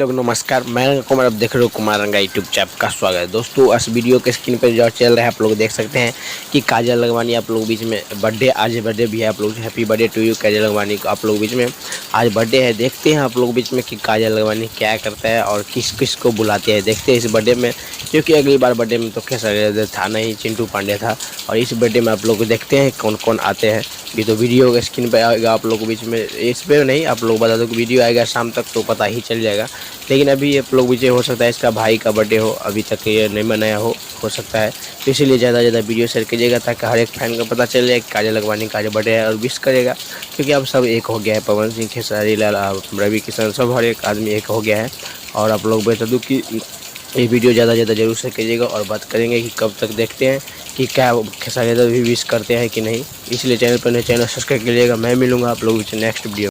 लोग नमस्कार, मैं कुमार, आप देख रहे हो कुमार रंगा यूट्यूब चैनल का स्वागत है। दोस्तों इस वीडियो के स्क्रीन पर जो चल रहा है आप लोग देख सकते हैं कि काजल लखमानी आप लोग बीच में बर्थडे, आज बर्थडे भी है आप लोग। हैप्पी बर्थडे टू यू काजल लखमानी को। आप लोग बीच में आज बर्थडे है, देखते हैं आप लोग बीच में कि काजल लखमानी क्या करता है और किस किस को बुलाते हैं, देखते हैं इस बर्थडे में। क्योंकि अगली बार बर्थडे में तो कैसा था नहीं, चिंटू पांडे था, और इस बर्थडे में आप लोग देखते हैं कौन कौन आते हैं। ये तो वीडियो के स्क्रीन पे आएगा आप लोग बीच में, इस पे नहीं आप लोग बता दो कि वीडियो आएगा शाम तक तो पता ही चल जाएगा। लेकिन अभी आप लोग बीच हो सकता है इसका भाई का बर्थडे हो, अभी तक ये नहीं मनाया हो सकता है, तो इसीलिए ज़्यादा से ज़्यादा वीडियो शेयर कीजिएगा ताकि हर एक फैन को पता चल जाए कि काजल लखमानी का बर्थडे है और विश करेगा। क्योंकि अब सब एक हो गया है, पवन सिंह, खेसारी लाल, रवि किशन, सब हर एक आदमी एक हो गया है। और आप लोग बता दूँ कि ये वीडियो ज़्यादा से ज़्यादा जरूर शेयर कीजिएगा और बात करेंगे कि कब तक देखते हैं कि क्या खेसारी लाल भी विश करते हैं कि नहीं। इसलिए चैनल पर नए, चैनल सब्सक्राइब कीजिएगा। मैं मिलूँगा आप लोगों से नेक्स्ट वीडियो।